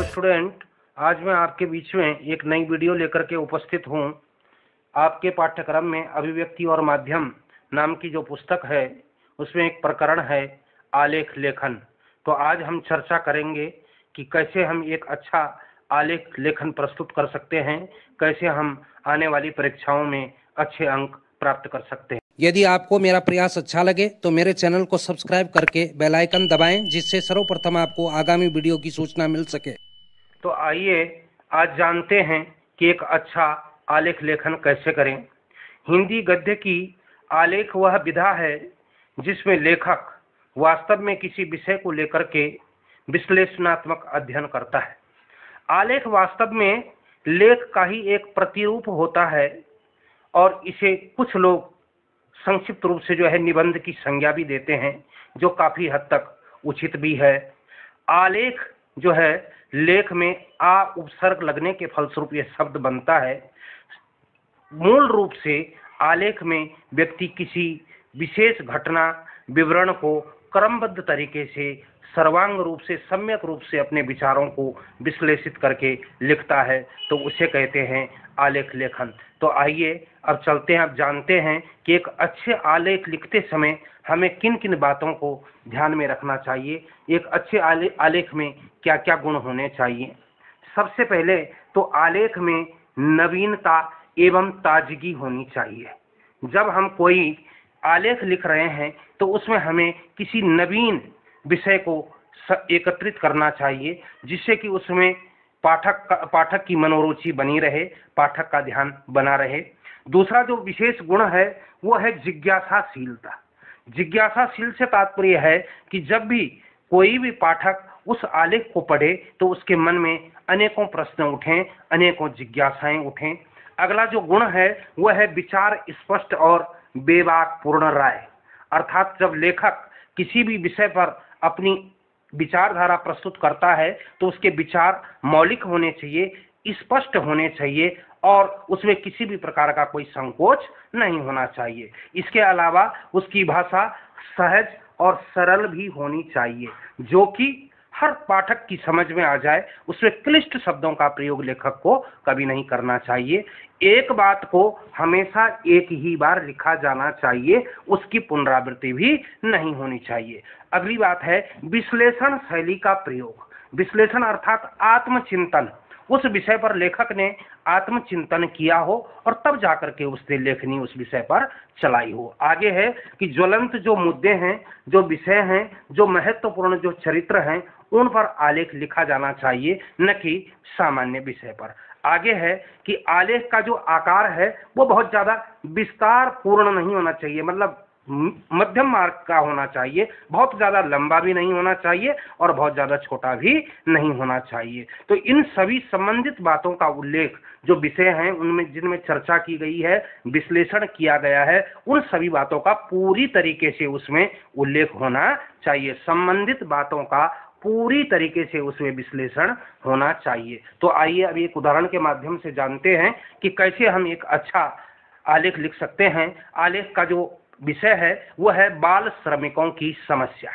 Student, आज मैं आपके बीच में एक नई वीडियो लेकर के उपस्थित हूँ। आपके पाठ्यक्रम में अभिव्यक्ति और माध्यम नाम की जो पुस्तक है उसमें एक प्रकरण है आलेख लेखन। तो आज हम चर्चा करेंगे कि कैसे हम एक अच्छा आलेख लेखन प्रस्तुत कर सकते हैं, कैसे हम आने वाली परीक्षाओं में अच्छे अंक प्राप्त कर सकते हैं। यदि आपको मेरा प्रयास अच्छा लगे तो मेरे चैनल को सब्सक्राइब करके बेल आइकन दबाएं, जिससे सर्वप्रथम आपको आगामी वीडियो की सूचना मिल सके। तो आइए आज जानते हैं कि एक अच्छा आलेख लेखन कैसे करें। हिंदी गद्य की आलेख वह विधा है जिसमें लेखक वास्तव में किसी विषय को लेकर के विश्लेषणात्मक अध्ययन करता है। आलेख वास्तव में लेख का ही एक प्रतिरूप होता है और इसे कुछ लोग संक्षिप्त रूप से जो है निबंध की संज्ञा भी देते हैं, जो काफी हद तक उचित भी है। आलेख जो है लेख में आ उपसर्ग लगने के फलस्वरूप यह शब्द बनता है। मूल रूप से आलेख में व्यक्ति किसी विशेष घटना विवरण को क्रमबद्ध तरीके से सर्वांग रूप से सम्यक रूप से अपने विचारों को विश्लेषित करके लिखता है, तो उसे कहते हैं आलेख लेखन। तो आइए अब चलते हैं, अब जानते हैं कि एक अच्छे आलेख लिखते समय हमें किन किन बातों को ध्यान में रखना चाहिए, एक अच्छे आलेख में क्या क्या गुण होने चाहिए। सबसे पहले तो आलेख में नवीनता एवं ताजगी होनी चाहिए। जब हम कोई आलेख लिख रहे हैं तो उसमें हमें किसी नवीन विषय को एकत्रित करना चाहिए, जिससे कि उसमें पाठक की मनोरुचि बनी रहे, पाठक का ध्यान बना रहे। दूसरा जो विशेष गुण है वो है जिज्ञासाशीलता। जिज्ञासाशील से तात्पर्य है कि जब भी कोई भी पाठक उस आलेख को पढ़े तो उसके मन में अनेकों प्रश्न उठें, अनेकों जिज्ञासाएं उठें। अगला जो गुण है वह है विचार स्पष्ट और बेबाक पूर्ण राय। अर्थात जब लेखक किसी भी विषय पर अपनी विचारधारा प्रस्तुत करता है तो उसके विचार मौलिक होने चाहिए, स्पष्ट होने चाहिए और उसमें किसी भी प्रकार का कोई संकोच नहीं होना चाहिए। इसके अलावा उसकी भाषा सहज और सरल भी होनी चाहिए, जो कि हर पाठक की समझ में आ जाए। उसमें क्लिष्ट शब्दों का प्रयोग लेखक को कभी नहीं करना चाहिए। एक बात को हमेशा एक ही बार लिखा जाना चाहिए, उसकी पुनरावृत्ति भी नहीं होनी चाहिए। अगली बात है विश्लेषण शैली का प्रयोग। विश्लेषण अर्थात आत्मचिंतन। उस विषय पर लेखक ने आत्मचिंतन किया हो और तब जाकर के उसने लेखनी उस विषय पर चलाई हो। आगे है कि ज्वलंत जो मुद्दे हैं, जो विषय हैं, जो महत्वपूर्ण जो चरित्र हैं, उन पर आलेख लिखा जाना चाहिए, न कि सामान्य विषय पर। आगे है कि आलेख का जो आकार है वो बहुत ज्यादा विस्तार पूर्ण नहीं होना चाहिए, मतलब मध्यम मार्ग का होना चाहिए। बहुत ज्यादा लंबा भी नहीं होना चाहिए और बहुत ज्यादा छोटा भी नहीं होना चाहिए। तो इन सभी संबंधित बातों का उल्लेख जो विषय हैं उनमें जिनमें चर्चा की गई है, विश्लेषण किया गया है, उन सभी बातों का पूरी तरीके से उसमें उल्लेख होना चाहिए। संबंधित बातों का पूरी तरीके से उसमें विश्लेषण होना चाहिए। तो आइए अब एक उदाहरण के माध्यम से जानते हैं कि कैसे हम एक अच्छा आलेख लिख सकते हैं। आलेख का जो विषय है वह है बाल श्रमिकों की समस्या।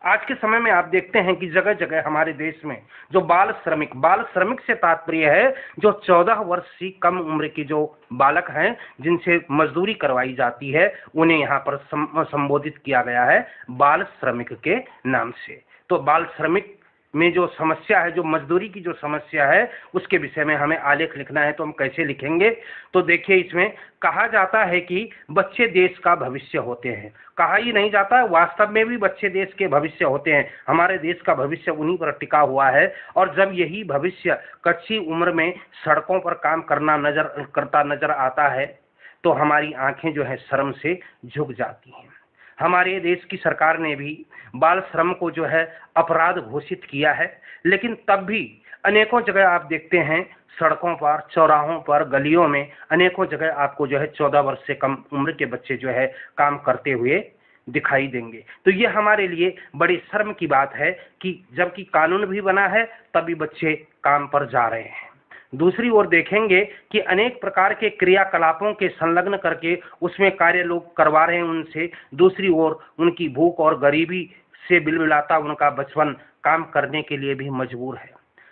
आज के समय में आप देखते हैं कि जगह जगह हमारे देश में जो बाल श्रमिक से तात्पर्य है जो 14 वर्ष से कम उम्र के जो बालक हैं जिनसे मजदूरी करवाई जाती है, उन्हें यहाँ पर संबोधित किया गया है बाल श्रमिक के नाम से। तो बाल श्रमिक में जो समस्या है, जो मजदूरी की जो समस्या है, उसके विषय में हमें आलेख लिखना है। तो हम कैसे लिखेंगे? तो देखिए, इसमें कहा जाता है कि बच्चे देश का भविष्य होते हैं। कहा ही नहीं जाता है, वास्तव में भी बच्चे देश के भविष्य होते हैं। हमारे देश का भविष्य उन्हीं पर टिका हुआ है और जब यही भविष्य कच्ची उम्र में सड़कों पर काम करता नजर आता है तो हमारी आंखें जो है शर्म से झुक जाती हैं। हमारे देश की सरकार ने भी बाल श्रम को जो है अपराध घोषित किया है, लेकिन तब भी अनेकों जगह आप देखते हैं सड़कों पर, चौराहों पर, गलियों में अनेकों जगह आपको जो है 14 वर्ष से कम उम्र के बच्चे जो है काम करते हुए दिखाई देंगे। तो ये हमारे लिए बड़ी शर्म की बात है कि जबकि कानून भी बना है तभी बच्चे काम पर जा रहे हैं। दूसरी ओर देखेंगे कि अनेक प्रकार के क्रियाकलापों के संलग्न करके उसमें कार्य लोग करवा रहे हैं उनसे। दूसरी ओर उनकी भूख और गरीबी से बिलबिलाता उनका बचपन काम करने के लिए भी मजबूर है।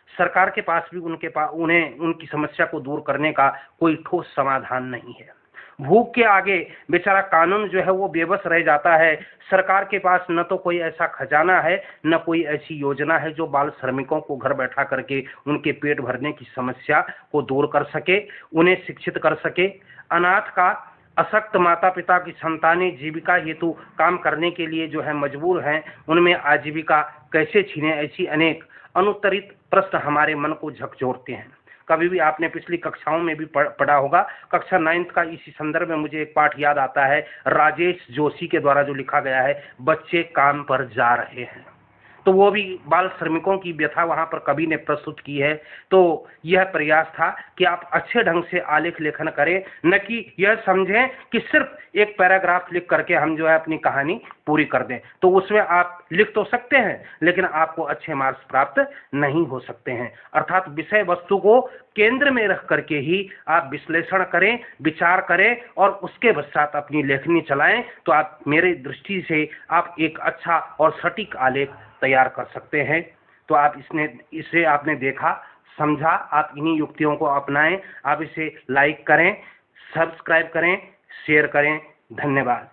सरकार के पास भी उन्हें उनकी समस्या को दूर करने का कोई ठोस समाधान नहीं है। भूख के आगे बेचारा कानून जो है वो बेबस रह जाता है। सरकार के पास न तो कोई ऐसा खजाना है, न कोई ऐसी योजना है जो बाल श्रमिकों को घर बैठा करके उनके पेट भरने की समस्या को दूर कर सके, उन्हें शिक्षित कर सके। अनाथ का अशक्त माता पिता की संतानें जीविका हेतु काम करने के लिए जो है मजबूर हैं, उनमें आजीविका कैसे छीने, ऐसी अनेक अनुत्तरित प्रश्न हमारे मन को झकझोरते हैं। कभी भी आपने पिछली कक्षाओं में भी पढ़ा होगा। कक्षा 9th का इसी संदर्भ में मुझे एक पाठ याद आता है, राजेश जोशी के द्वारा जो लिखा गया है, बच्चे काम पर जा रहे हैं। तो वो भी बाल श्रमिकों की व्यथा वहां पर कवि ने प्रस्तुत की है। तो यह प्रयास था कि आप अच्छे ढंग से आलेख लेखन करें, न कि यह समझें कि सिर्फ एक पैराग्राफ लिख करके हम जो है अपनी कहानी पूरी कर दें। तो उसमें आप लिख तो सकते हैं, लेकिन आपको अच्छे मार्क्स प्राप्त नहीं हो सकते हैं। अर्थात विषय वस्तु को केंद्र में रख करके ही आप विश्लेषण करें, विचार करें और उसके पश्चात अपनी लेखनी चलाएं। तो आप, मेरे दृष्टि से आप एक अच्छा और सटीक आलेख तैयार कर सकते हैं। तो आप इसे आपने देखा, समझा, आप इन्हीं युक्तियों को अपनाएं। आप इसे लाइक करें, सब्सक्राइब करें, शेयर करें। धन्यवाद।